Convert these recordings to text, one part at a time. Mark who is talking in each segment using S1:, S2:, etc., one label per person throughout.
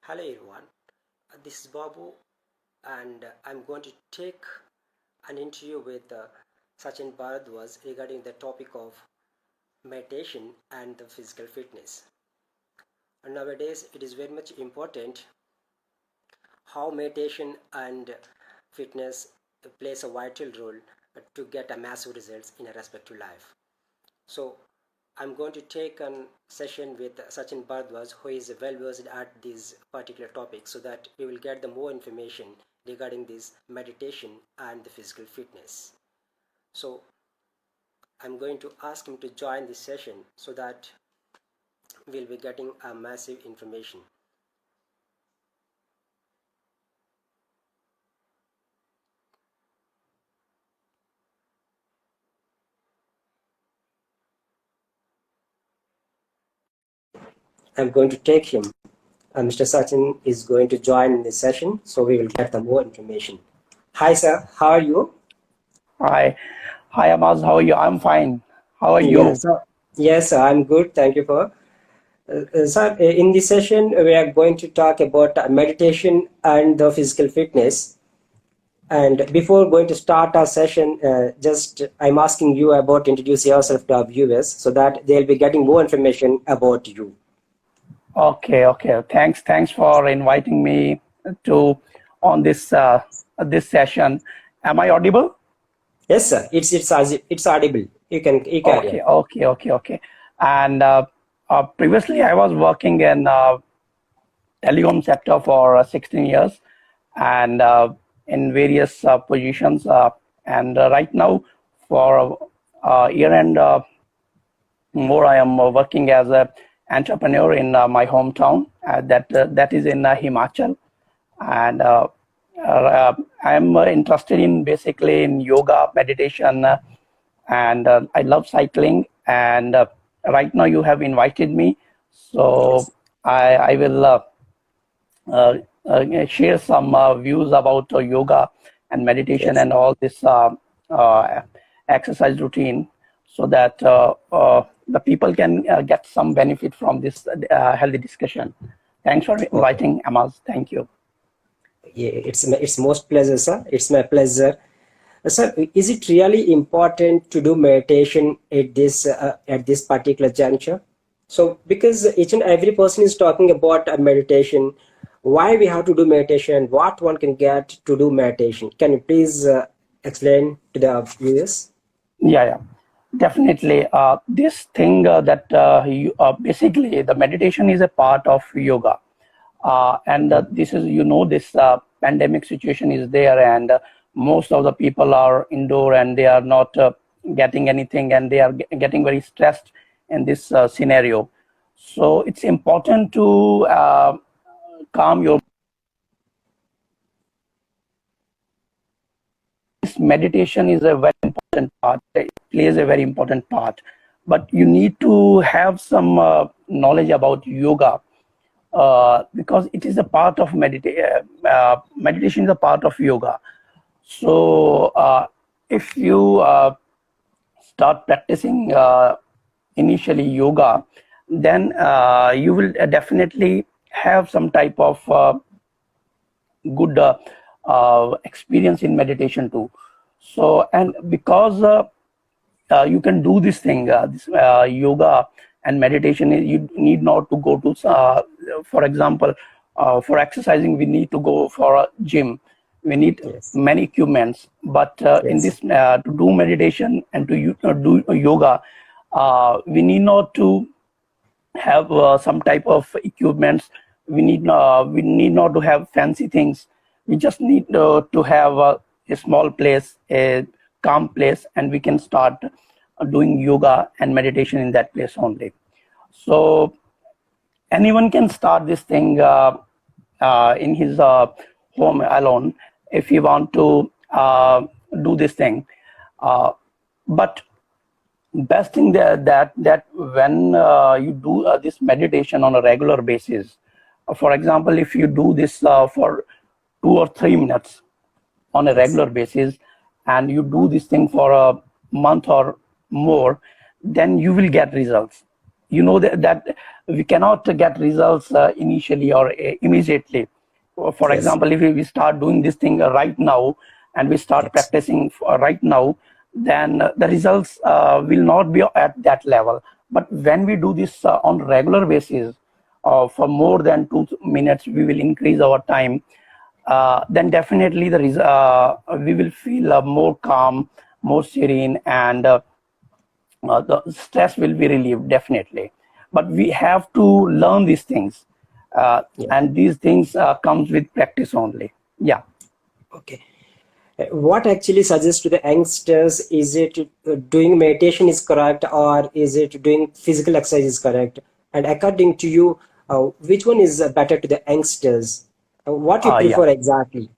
S1: Hello everyone, this is Babu and I'm going to take an interview with Sachin Bharadwaj regarding the topic of meditation and the physical fitness. And nowadays it is very much important how meditation and fitness plays a vital role to get a massive results in a respect to life. So I'm going to take a session with Sachin Bharadwaj, who is well versed at this particular topic, so that we will get the more information regarding this meditation and the physical fitness. So I'm going to ask him to join this session so that we'll be getting a massive information. I'm going to take him. Mr. Sachin is going to join in this session, so we will get the more information. Hi, sir. How are you?
S2: Hi. Hi, Amaz. How are you? I'm fine. How are you?
S1: Yes, sir, I'm good. Thank you for. Sir, in this session, we are going to talk about meditation and the physical fitness. And before going to start our session, just I'm asking you about introduce yourself to our viewers so that they'll be getting more information about you.
S2: Okay. Thanks for inviting me to on this session. Am I audible?
S1: Yes, sir. It's audible. You can carry on.
S2: Okay. And previously, I was working in telecom sector for 16 years, and in various positions. And right now, for a year and more, I am working as a entrepreneur in my hometown. That is in Himachal, and I'm interested in basically in yoga, meditation, and I love cycling. And right now, you have invited me, so
S1: Yes.
S2: I will share some views about yoga and meditation
S1: Yes.
S2: and all this exercise routine, so that the people can get some benefit from this healthy discussion. Thanks for
S1: Okay.
S2: inviting, Amaz. Thank you.
S1: Yeah, it's most pleasure, sir. It's my pleasure. Sir, is it really important to do meditation at this particular juncture? So, because each and every person is talking about meditation, why we have to do meditation, and what one can get to do meditation? Can you please explain to the viewers?
S2: Yeah. Definitely. This thing that basically the meditation is a part of yoga. And this is, this pandemic situation is there, and most of the people are indoor and they are not getting anything, and they are getting very stressed in this scenario. So it's important to calm your. This meditation is a very important part. It plays a very important part, but you need to have some knowledge about yoga, because it is a part of meditation is a part of yoga. So if you start practicing initially yoga, then you will definitely have some type of good experience in meditation too. So, and because you can do this thing, this yoga and meditation, you need not to go to, for example, for exercising, we need to go for a gym. We need
S1: Yes.
S2: many equipments, but in
S1: Yes.
S2: this, to do meditation and to do yoga, we need not to have some type of equipments. We need not to have fancy things. We just need to have a small place, a calm place, and we can start doing yoga and meditation in that place only. So anyone can start this thing in his home alone if you want to do this thing. But best thing that when you do this meditation on a regular basis, for example, if you do this for 2 or 3 minutes on a
S1: Yes.
S2: regular basis, and you do this thing for a month or more, then you will get results. you know that we cannot get results initially or immediately. For
S1: Yes.
S2: example, if we start doing this thing right now and we start
S1: Yes.
S2: practicing right now, then the results will not be at that level. But when we do this on regular basis, for more than 2 minutes, we will increase our time. Then definitely we will feel more calm, more serene, and the stress will be relieved definitely. But we have to learn these things,
S1: Yeah.
S2: and these things comes with practice only. Yeah.
S1: Okay. What actually suggests to the youngsters? Is it doing meditation is correct, or is it doing physical exercise is correct? And according to you, which one is better to the youngsters? What you
S2: Yeah,
S1: prefer exactly?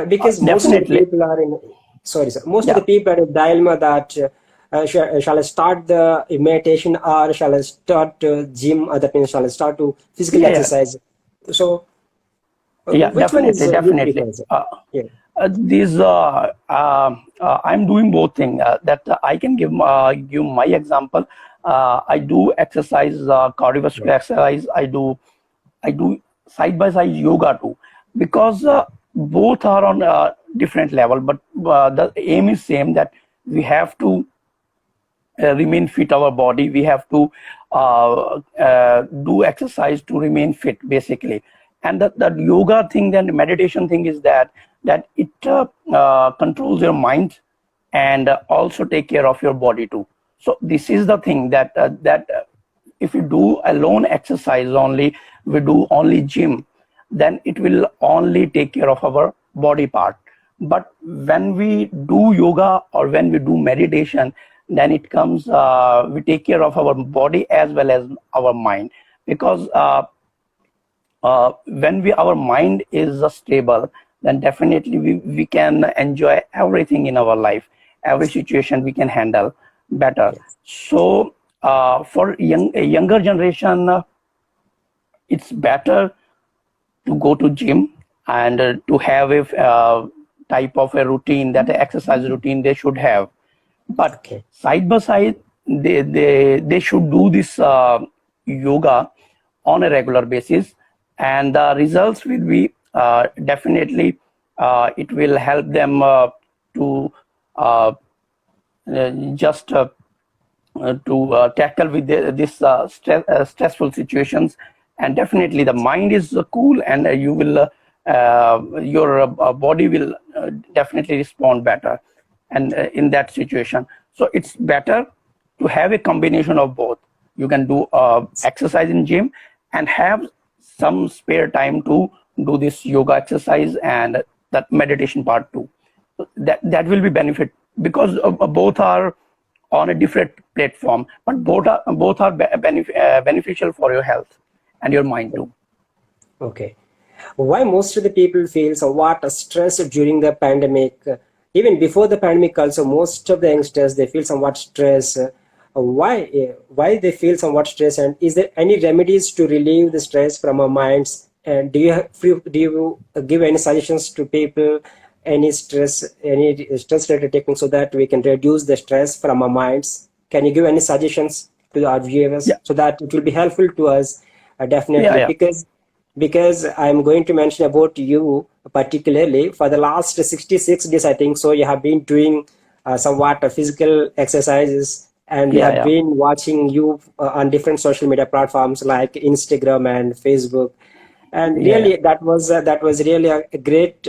S1: Because most of the
S2: definitely.
S1: people are in, sorry, sir, most of the
S2: Yeah.
S1: people are in dilemma that shall I start the meditation, or shall I start gym, or that means shall I start to physical
S2: Yeah, yeah,
S1: exercise? So,
S2: yeah,
S1: which one is
S2: definitely,
S1: you
S2: definitely.
S1: prefer, sir? Yeah.
S2: These I'm doing both things. That I can give my example. I do exercise,
S1: Yeah.
S2: cardiovascular exercise. I do side by side yoga too, because both are on a different level, but the aim is same, that we have to remain fit our body. We have to do exercise to remain fit basically. And the yoga thing and meditation thing is that it controls your mind, and also take care of your body too. So this is the thing that if we do alone exercise only, we do only gym, then it will only take care of our body part. But when we do yoga or when we do meditation, then it comes, we take care of our body as well as our mind. Because when our mind is stable, then definitely we can enjoy everything in our life. Every situation we can handle better.
S1: Yes.
S2: So for a younger generation, it's better to go to gym, and to have a type of a routine, that exercise routine they should have. But
S1: Okay.
S2: side by side, they should do this yoga on a regular basis, and the results will be definitely, it will help them to uh, just to tackle with this stressful situations. And definitely the mind is cool, and you will your body will definitely respond better, and in that situation. So it's better to have a combination of both. You can do exercise in gym, and have some spare time to do this yoga exercise and that meditation part too. So that will be benefit, because both are on a different platform, but both are beneficial for your health and your mind too.
S1: Okay. Why most of the people feel somewhat stressed during the pandemic? Even before the pandemic, also most of the youngsters they feel somewhat stressed. Why they feel somewhat stressed? And is there any remedies to relieve the stress from our minds? And do you give any suggestions to people? Any stress related techniques so that we can reduce the stress from our minds? Can you give any suggestions to our viewers
S2: Yeah,
S1: so that it will be helpful to us?
S2: yeah,
S1: Definitely,
S2: yeah,
S1: because I'm going to mention about you particularly for the last 66 days, I think so. You have been doing somewhat physical exercises, and we
S2: yeah,
S1: have
S2: yeah,
S1: been watching you on different social media platforms like Instagram and Facebook. And
S2: yeah, yeah.
S1: really, that was really a great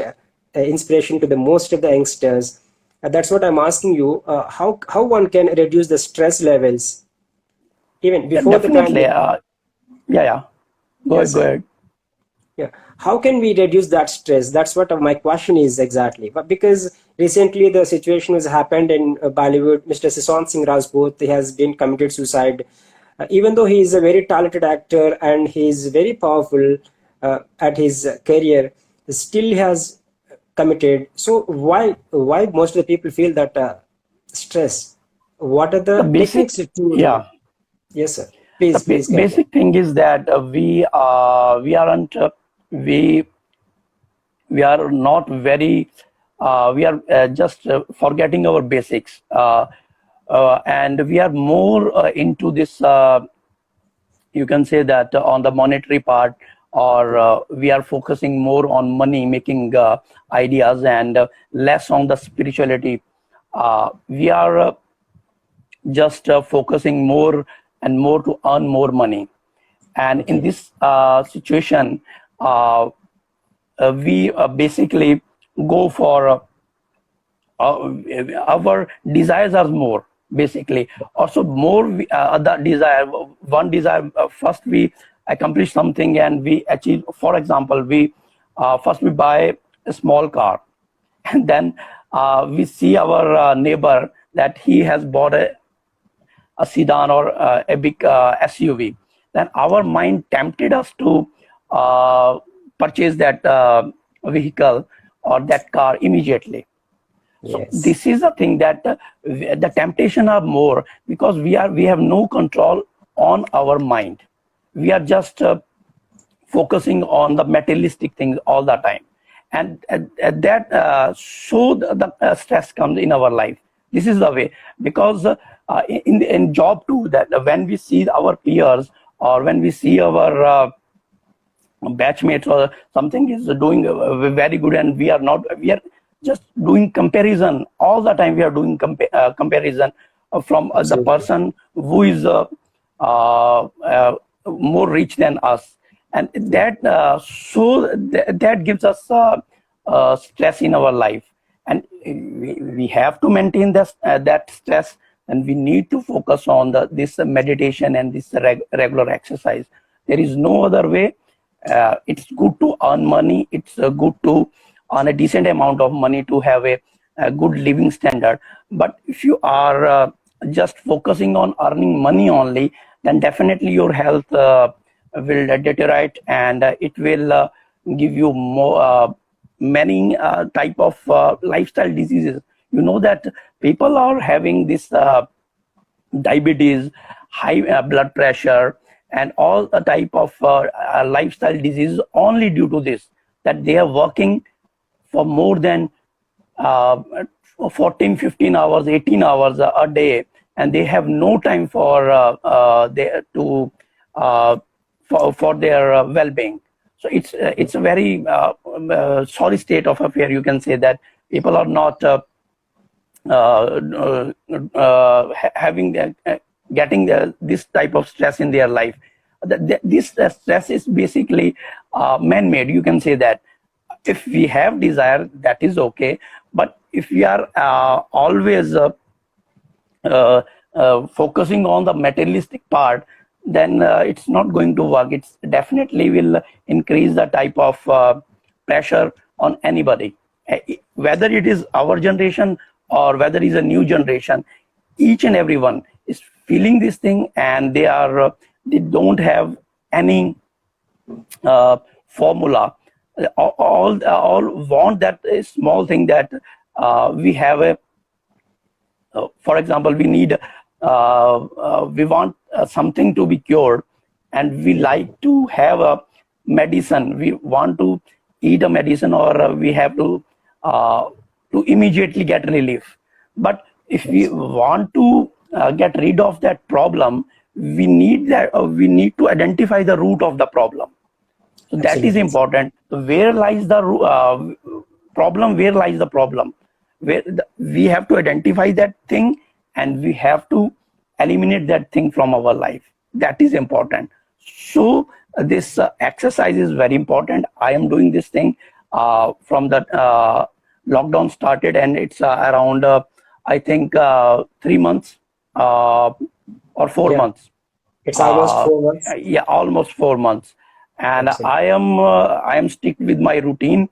S1: inspiration to the most of the youngsters. That's what I'm asking you. How one can reduce the stress levels even
S2: Yeah,
S1: before the
S2: definitely.
S1: pandemic?
S2: Yeah, yeah. Go ahead,
S1: Yes,
S2: go
S1: sir.
S2: ahead.
S1: Yeah. How can we reduce that stress? That's what my question is exactly. But because recently the situation has happened in Bollywood, Mr. Sushant Singh Rajput, he has been committed suicide. Even though he is a very talented actor and he is very powerful at his career, still he has committed. So why most of the people feel that stress? What are
S2: The
S1: the
S2: basic,
S1: techniques to?
S2: yeah,
S1: Yes, sir.
S2: the
S1: Please carry on.
S2: basic thing is that we aren't we are not very we are just forgetting our basics, and we are more into this. you can say that on the monetary part, or we are focusing more on money making ideas and less on the spirituality. We are just focusing more and more to earn more money. And in
S1: Okay.
S2: this situation, uh, we basically go for our desires are more, basically. Also more the desire, one desire, first we accomplish something and we achieve. For example, we first we buy a small car, and then we see our neighbor that he has bought a sedan or a big SUV. Then our mind tempted us to purchase that vehicle or that car immediately. So
S1: Yes.
S2: this is a thing that the temptation are more, because we have no control on our mind. We are just focusing on the materialistic things all the time, and that so the stress comes in our life. This is the way, because in job too, that when we see our peers or when we see our batchmates or something is doing very good, and we are just doing comparison all the time. We are doing comparison from the
S1: Absolutely.
S2: person who is more rich than us, and that that gives us stress in our life. And we have to maintain that stress, and we need to focus on this meditation and this regular exercise. There is no other way. It's good to earn money. It's good to earn a decent amount of money to have a good living standard. But if you are just focusing on earning money only, then definitely your health will deteriorate, and it will give you more many type of lifestyle diseases. You know that people are having this diabetes, high blood pressure, and all the type of lifestyle diseases only due to this, that they are working for more than uh, 14, 15 hours, 18 hours a day, and they have no time for uh, for their well-being. So it's a very sorry state of affair. You can say that people are not having getting this type of stress in their life. This stress is basically man-made. You can say that if we have desire, that is okay. But if we are always uh, focusing on the materialistic part, then it's not going to work. It's definitely will increase the type of pressure on anybody. Whether it is our generation or whether it's a new generation, each and everyone is feeling this thing, and they don't have any formula. All want that small thing, that we have a for example, we need we want something to be cured, and we like to have a medicine. We want to eat a medicine, or we have to immediately get relief. But if we
S1: Yes.
S2: want to get rid of that problem, we need to identify the root of the problem. So that is
S1: Absolutely.
S2: important. Where lies the problem? Where lies the problem? We have to identify that thing, and we have to eliminate that thing from our life. That is important. So this exercise is very important. I am doing this thing from the lockdown started, and it's around I think 3 months or four
S1: Yeah.
S2: months.
S1: It's almost
S2: uh,
S1: 4 months.
S2: yeah, almost 4 months. And
S1: Absolutely.
S2: I am stick with my routine,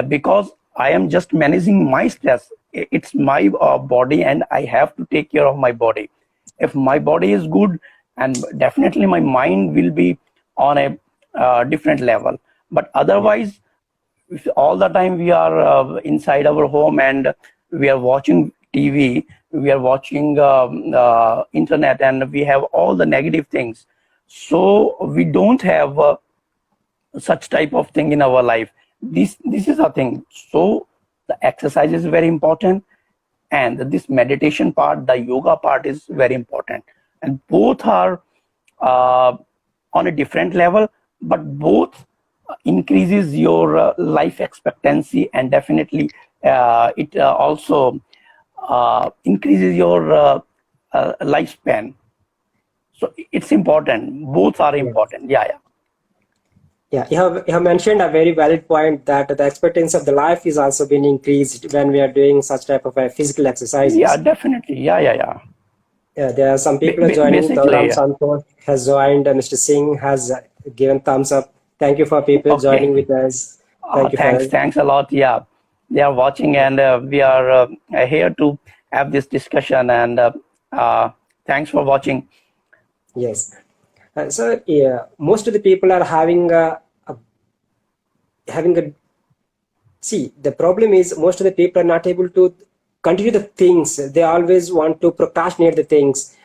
S2: because I am just managing my stress. It's my body, and I have to take care of my body. If my body is good, and definitely my mind will be on a different level. But
S1: Yeah.
S2: otherwise, if all the time we are inside our home, and we are watching TV, we are watching internet, and we have all the negative things. So we don't have such type of thing in our life. This is a thing. So the exercise is very important, and this meditation part, the yoga part is very important, and both are uh, on a different level, but both increases your life expectancy, and definitely it also increases your lifespan. So it's important. Both are
S1: Yeah.
S2: important. Yeah, yeah.
S1: Yeah, you have mentioned a very valid point that the expectancy of the life is also being increased when we are doing such type of physical
S2: Yeah,
S1: exercises.
S2: definitely. Yeah, yeah, yeah.
S1: Yeah, there are some people are joining.
S2: Basically,
S1: Tauram Santosh has joined. Mr. Singh has given thumbs up. Thank you for people
S2: okay.
S1: joining with us. Thank you for
S2: Thanks a lot. Yeah, they are watching, and we are here to have this discussion. And thanks for watching.
S1: yes. So yeah, most of the people are having a see. The problem is most of the people are not able to continue the things. They always want to procrastinate the things.